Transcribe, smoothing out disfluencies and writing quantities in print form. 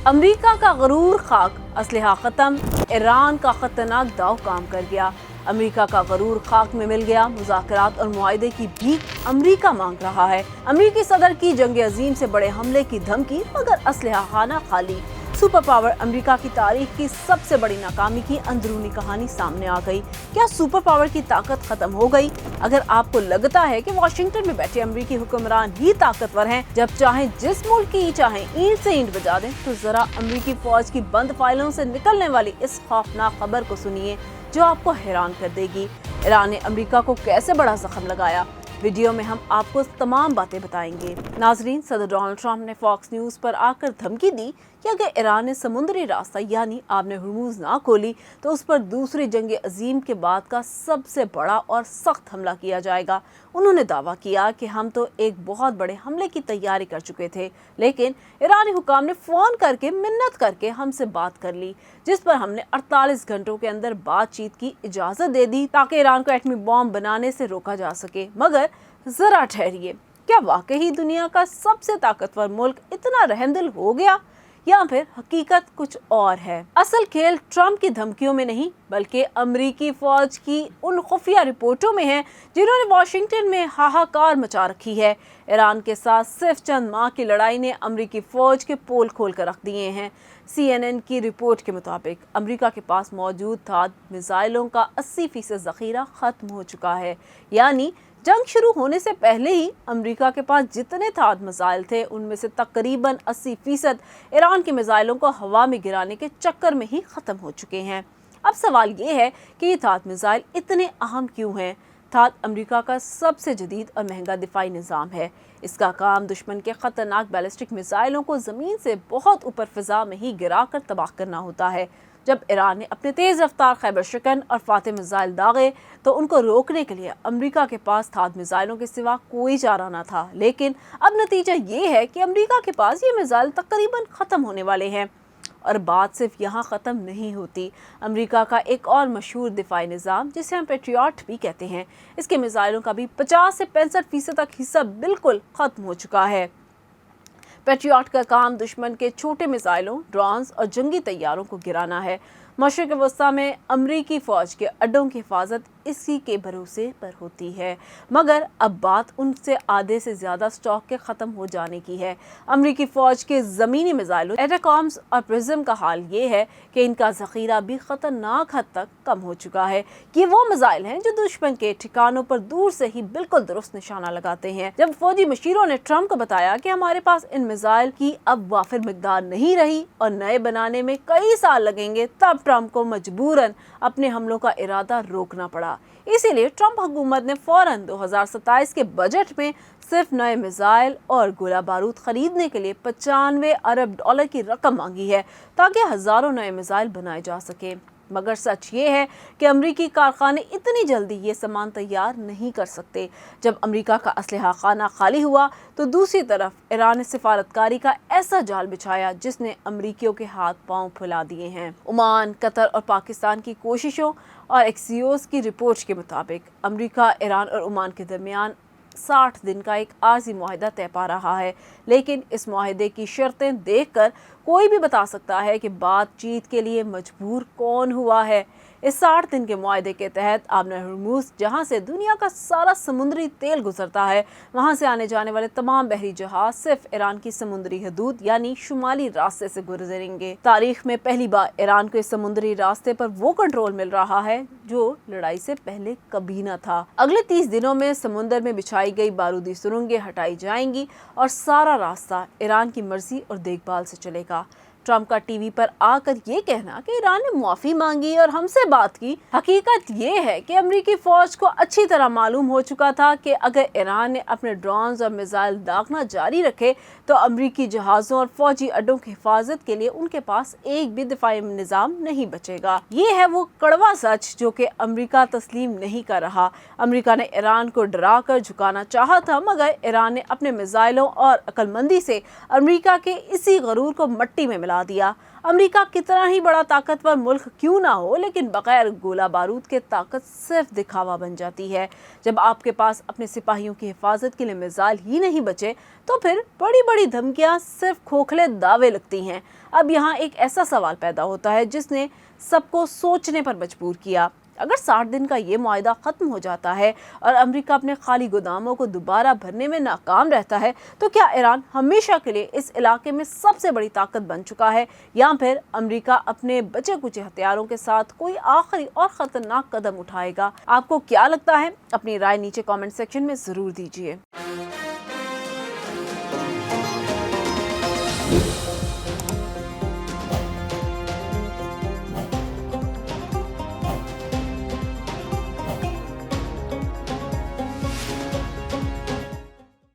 America का गरूर खाक, असलहा खत्म, ईरान का खतरनाक दाव काम कर गया। अमेरिका का गरूर खाक में मिल गया, मुज़ाकरात और मुआहदे की भीख अमेरिका मांग रहा है। अमेरिकी सदर की जंग अजीम से बड़े हमले की धमकी, मगर असलहा खाना खाली। सुपर पावर अमेरिका की तारीख की सबसे बड़ी नाकामी की अंदरूनी कहानी सामने आ गई। क्या सुपर पावर की ताकत खत्म हो गई? अगर आपको लगता है कि वाशिंगटन में बैठे अमेरिकी हुक्मरान ही ताकतवर हैं, जब चाहें जिस मुल्क की चाहें ईंट से ईंट बजा दें, तो जरा अमेरिकी फौज की बंद फाइलों से निकलने वाली इस खौफनाक खबर को सुनिए जो आपको हैरान कर देगी। ईरान ने अमेरिका को कैसे बड़ा जख्म लगाया, वीडियो में हम आपको तमाम बातें बताएंगे। नाजरीन, सदर डोनाल्ड ट्रंप ने फॉक्स न्यूज़ पर आकर धमकी दी कि अगर ईरान ने समुद्री रास्ता यानी आबने हुर्मुज़ ना खोली तो उस पर दूसरी जंग अजीम के बाद का सबसे बड़ा और सख्त हमला किया जाएगा। उन्होंने दावा किया कि हम तो एक बहुत बड़े हमले की तैयारी कर चुके थे, लेकिन ईरानी हुकाम ने फ़ोन करके मिन्नत करके हमसे बात कर ली, जिस पर हमने 48 घंटों के अंदर बातचीत की इजाज़त दे दी ताकि ईरान को एटमी बॉम्ब बनाने से रोका जा सके। मगर ज़रा ठहरिए, क्या वाकई दुनिया का सबसे ताकतवर मुल्क इतना रहमदिल हो गया, या फिर हकीकत कुछ और है? असल खेल ट्रंप की धमकियों में नहीं, बल्कि अमेरिकी फौज की उन खुफिया रिपोर्टों में है जिन्होंने वाशिंगटन में हाहाकार मचा रखी है। ईरान के साथ सिर्फ चंद माह की लड़ाई ने अमेरिकी फौज के पोल खोल कर रख दिए हैं। CNN की रिपोर्ट के मुताबिक अमेरिका के पास मौजूद था मिसाइलों का 80% ज़ख़ीरा खत्म हो चुका है। यानी जंग शुरू होने से पहले ही अमेरिका के पास जितने थाद मिसाइल थे, उनमें से तकरीबन 80% ईरान के मिसाइलों को हवा में गिराने के चक्कर में ही ख़त्म हो चुके हैं। अब सवाल ये है कि ये थाद मिसाइल इतने अहम क्यों हैं? थाद अमेरिका का सबसे जदीद और महंगा दिफाई निज़ाम है। इसका काम दुश्मन के ख़तरनाक बैलिस्टिक मिसाइलों को ज़मीन से बहुत ऊपर फ़िज़ा में ही गिरा कर तबाह करना होता है। जब ईरान ने अपने तेज़ रफ्तार खैबर शिकन और फाते मिसाइल दागे तो उनको रोकने के लिए अमेरिका के पास थाद मिसाइलों के सिवा कोई चारा न था। लेकिन अब नतीजा ये है कि अमेरिका के पास ये मिसाइल तकरीबन ख़त्म होने वाले हैं। और बात सिर्फ यहाँ ख़त्म नहीं होती। अमेरिका का एक और मशहूर दिफाई निज़ाम, जिसे हम पेट्रियट भी कहते हैं, इसके मिसाइलों का भी 50 से 65% तक हिस्सा बिल्कुल ख़त्म हो चुका है। पेट्रियट का काम दुश्मन के छोटे मिसाइलों, ड्रोन्स और जंगी तैयारों को गिराना है। मशरिक़ वस्ता में अमरीकी फ़ौज के अड्डों की हिफाजत इसी के भरोसे पर होती है। मगर अब बात उनसे आधे से ज़्यादा स्टॉक के ख़त्म हो जाने की है। अमरीकी फ़ौज के ज़मीनी मिसाइलों, एटैकॉम्स और प्रिज्म का हाल ये है कि इनका ज़ख़ीरा भी ख़तरनाक हद तक कम हो चुका है। ये वो मिसाइल हैं जो दुश्मन के ठिकानों पर दूर से ही बिल्कुल दुरुस्त निशाना लगाते हैं। जब फौजी मशीरों ने ट्रंप को बताया कि हमारे पास इन मिसाइल की अब वाफिर मिकदार नहीं रही और नए बनाने में कई साल लगेंगे, तब ट्रंप को मजबूरन अपने हमलों का इरादा रोकना पड़ा। इसीलिए ट्रंप हुकूमत ने फौरन 2027 के बजट में सिर्फ नए मिसाइल और गोला बारूद खरीदने के लिए 95 अरब डॉलर की रकम मांगी है ताकि हजारों नए मिसाइल बनाए जा सके। मगर सच ये है कि अमरीकी कारखाने इतनी जल्दी ये सामान तैयार नहीं कर सकते। जब अमेरिका का असलहा खाना खाली हुआ तो दूसरी तरफ ईरान ने सिफारतकारी का ऐसा जाल बिछाया जिसने अमरीकियों के हाथ पांव फुला दिए हैं। ओमान, कतर और पाकिस्तान की कोशिशों और एक्सियोस की रिपोर्ट के मुताबिक अमेरिका, ईरान और ओमान के दरमियान 60 दिन का एक आर्जी मुआहिदा तय पा रहा है। लेकिन इस मुआहिदे की शर्तें देखकर कोई भी बता सकता है कि बातचीत के लिए मजबूर कौन हुआ है। इस 60 दिन के मुआहिदे के तहत आबने हुर्मुज़, जहां से दुनिया का सारा समुद्री तेल गुजरता है, वहां से आने जाने वाले तमाम बहरी जहाज सिर्फ ईरान की समुद्री हदूद यानी शुमाली रास्ते से गुजरेंगे। तारीख में पहली बार ईरान को इस समुद्री रास्ते पर वो कंट्रोल मिल रहा है जो लड़ाई से पहले कभी न था। अगले 30 दिनों में समुद्र में बिछाई गई बारूदी सुरंगें हटाई जाएंगी और सारा रास्ता ईरान की मर्जी और देखभाल से चलेगा। ट्रंप का टीवी पर आकर ये कहना कि ईरान ने मुआफ़ी मांगी और हमसे बात की, हकीकत ये है कि अमेरिकी फ़ौज को अच्छी तरह मालूम हो चुका था कि अगर ईरान ने अपने ड्रोन्स और मिसाइल दागना जारी रखे तो अमेरिकी जहाज़ों और फौजी अड्डों की हिफाजत के लिए उनके पास एक भी दिफाई निज़ाम नहीं बचेगा। ये है वो कड़वा सच जो कि अमेरिका तस्लीम नहीं कर रहा। अमेरिका ने ईरान को डरा कर झुकाना चाहा था, मगर ईरान ने अपने मिसाइलों और अक्लमंदी से अमेरिका के इसी गरूर को मट्टी में मिला बढ़ा दिया। अमेरिका कितना ही बड़ा ताकतवर मुल्क क्यों ना हो, लेकिन बगैर गोला बारूद के ताकत सिर्फ दिखावा बन जाती है। जब आपके पास अपने सिपाहियों की हिफाजत के लिए मिसाइल ही नहीं बचे, तो फिर बड़ी बड़ी धमकियां सिर्फ खोखले दावे लगती हैं। अब यहाँ एक ऐसा सवाल पैदा होता है जिसने सबको सोचने पर मजबूर किया। अगर 60 दिन का ये मुआहदा खत्म हो जाता है और अमेरिका अपने खाली गोदामों को दोबारा भरने में नाकाम रहता है, तो क्या ईरान हमेशा के लिए इस इलाके में सबसे बड़ी ताकत बन चुका है, या फिर अमेरिका अपने बचे कुचे हथियारों के साथ कोई आखिरी और खतरनाक कदम उठाएगा? आपको क्या लगता है? अपनी राय नीचे कमेंट सेक्शन में जरूर दीजिए।